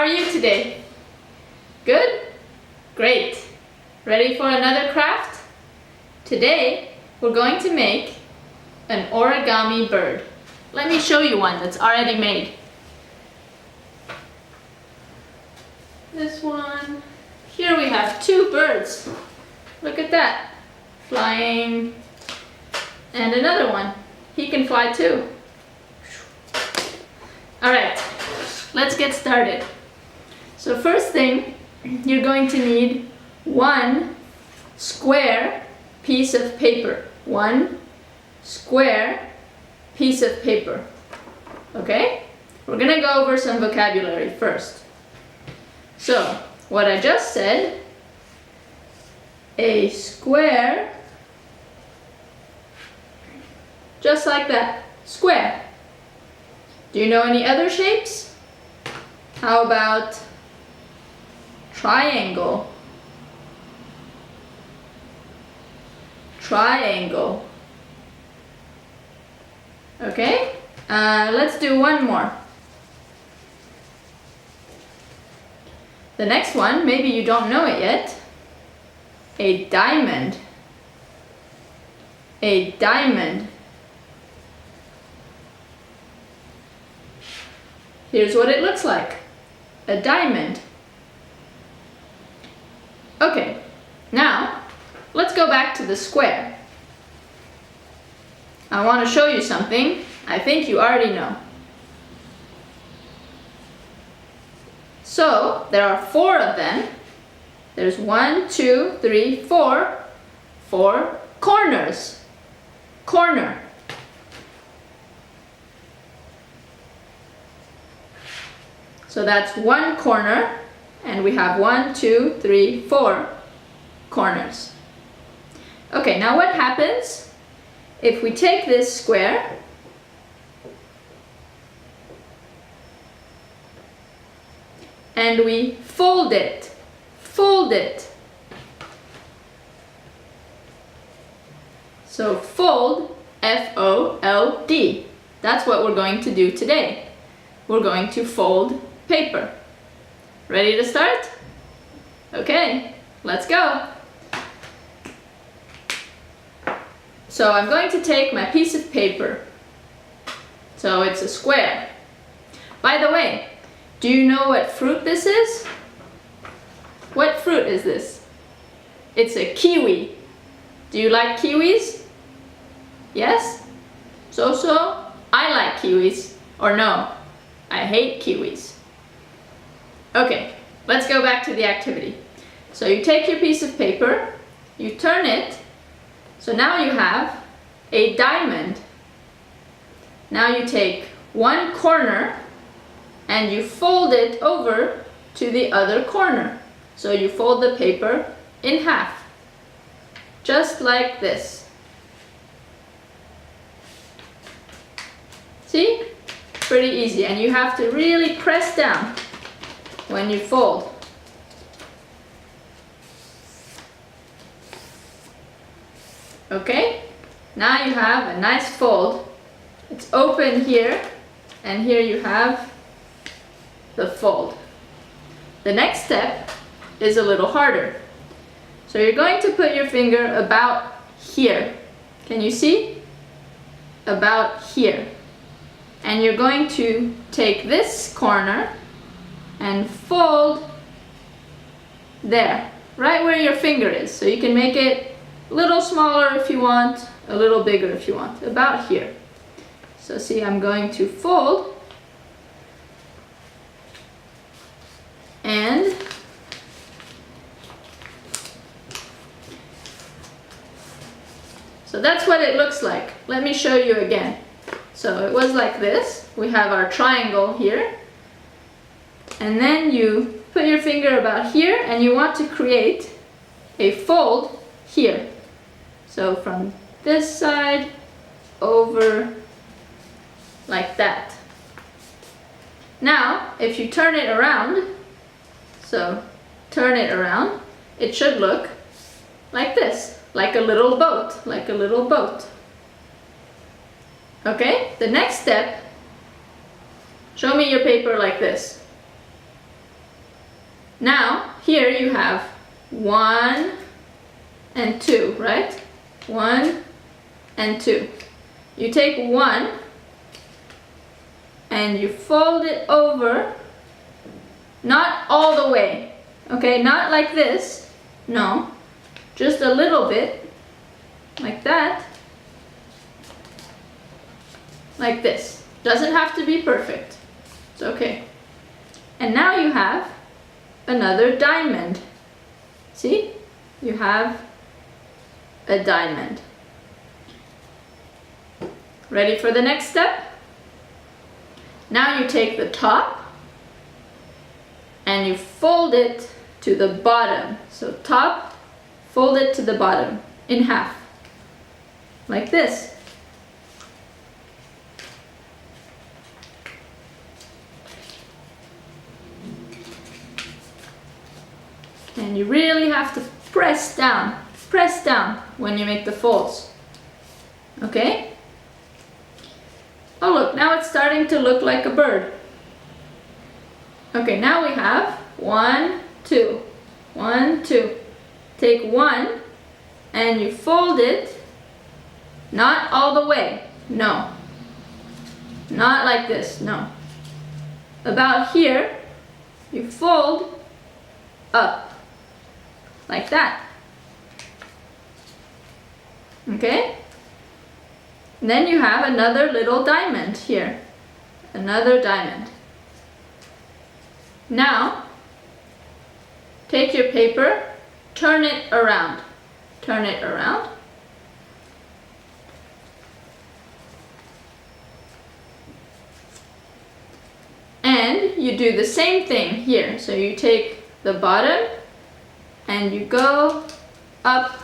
are you today? Good? Great. Ready for another craft? Today, we're going to make an origami bird. Let me show you one that's already made. This one. Here we have two birds. Look at that. Flying. And another one. He can fly too. Alright, let's get started. So first thing, you're going to need one square piece of paper. One square piece of paper. Okay? We're gonna go over some vocabulary first. So, what I just said, a square, just like that, square. Do you know any other shapes? How about triangle? Triangle. Okay, let's do one more. The next one, maybe you don't know it yet. A diamond. A diamond. Here's what it looks like. A diamond. Okay, now let's go back to the square. I want to show you something I think you already know. So, there are four of them. There's 1, 2, 3, 4. 4 corners. Corner. So that's one corner, and we have 1, 2, 3, 4 corners. Okay, now what happens if we take this square and we fold it? Fold it. So fold, F-O-L-D. That's what we're going to do today. We're going to fold paper. Ready to start? Okay, let's go. So I'm going to take my piece of paper. So it's a square. By the way, do you know what fruit this is? What fruit is this? It's a kiwi. Do you like kiwis? Yes? So? I like kiwis. Or no, I hate kiwis. Okay, let's go back to the activity. So you take your piece of paper, you turn it, so now you have a diamond. Now you take one corner and you fold it over to the other corner. So you fold the paper in half, just like this. See? Pretty easy, and you have to really press down when you fold. Okay, now you have a nice fold. It's open here, and here you have the fold. The next step is a little harder. So you're going to put your finger about here. Can you see? About here. And you're going to take this corner and fold there, right where your finger is. So you can make it a little smaller if you want, a little bigger if you want, about here. So see, I'm going to fold and so that's what it looks like. Let me show you again. So it was like this. We have our triangle here. And then you put your finger about here and you want to create a fold here. So from this side over like that. Now, if you turn it around, so turn it around, it should look like this, like a little boat, like a little boat. Okay, the next step, show me your paper like this. Now, here you have 1 and 2, right? 1 and 2. You take 1 and you fold it over, not all the way, okay? Not like this, no, just a little bit, like that, like this. Doesn't have to be perfect, it's okay. And now you have another diamond. See? You have a diamond. Ready for the next step? Now you take the top and you fold it to the bottom. So top, fold it to the bottom in half, like this. And you really have to press down when you make the folds. Okay? Oh look, now it's starting to look like a bird. Okay, now we have 1, 2, 1, 2. Take 1 and you fold it, not all the way, no. Not like this, no. About here, you fold up, like that. Okay? And then you have another little diamond here. Another diamond. Now, take your paper, turn it around. Turn it around. And you do the same thing here. So you take the bottom and you go up.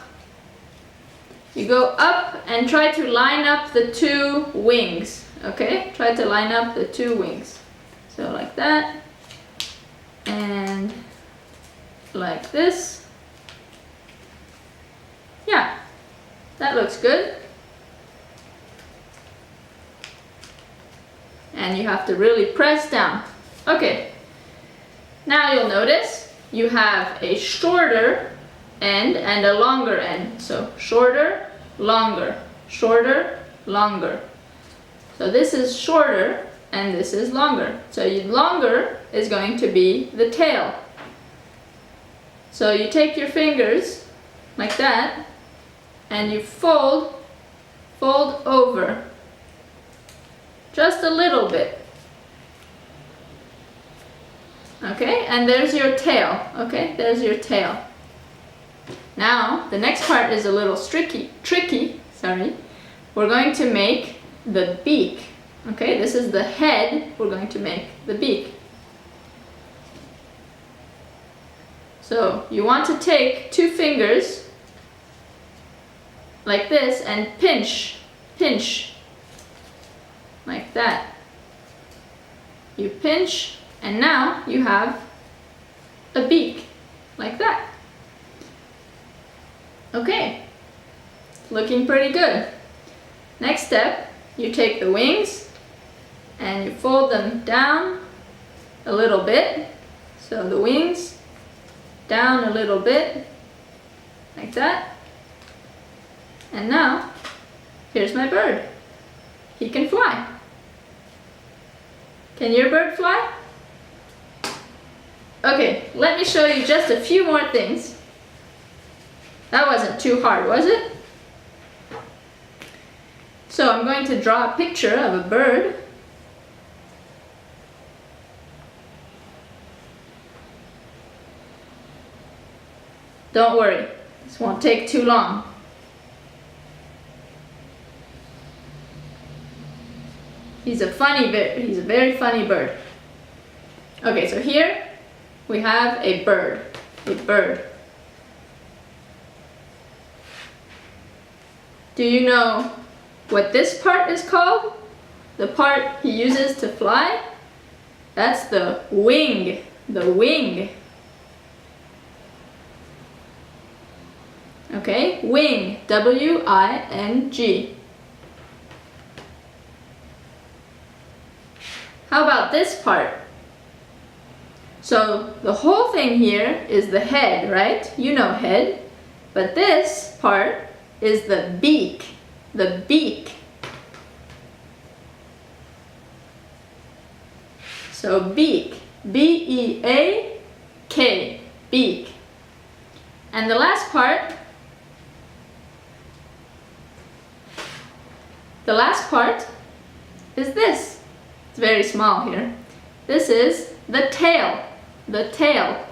You go up and try to line up the 2 wings, okay? Try to line up the 2 wings. So like that, and like this. Yeah, that looks good. And you have to really press down. Okay, now you'll notice you have a shorter end and a longer end. So shorter, longer, shorter, longer. So this is shorter and this is longer. So longer is going to be the tail. So you take your fingers like that and you fold over just a little bit. Okay, and there's your tail. Okay, there's your tail. Now, the next part is a little tricky, sorry. We're going to make the beak. Okay, this is the head, we're going to make the beak. So, you want to take 2 fingers, like this, and pinch, like that. You pinch, and now you have a beak, like that. Okay, looking pretty good. Next step, you take the wings and you fold them down a little bit. So the wings down a little bit, like that. And now, here's my bird. He can fly. Can your bird fly? Okay, let me show you just a few more things. That wasn't too hard, was it? So I'm going to draw a picture of a bird. Don't worry, this won't take too long. He's a very funny bird. Okay, so here we have a bird. Do you know what this part is called? The part he uses to fly? That's the wing. Okay, wing, W-I-N-G. How about this part? So the whole thing here is the head, right? You know head. But this part is the beak. The beak. So beak. B-E-A-K. Beak. And the last part is this. It's very small here. This is the tail. The tail.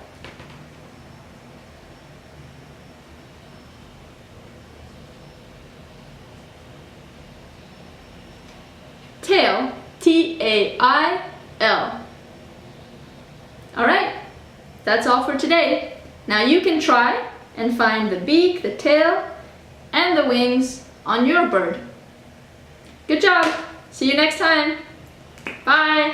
Tail. T-A-I-L. Alright, that's all for today. Now you can try and find the beak, the tail, and the wings on your bird. Good job! See you next time! Bye!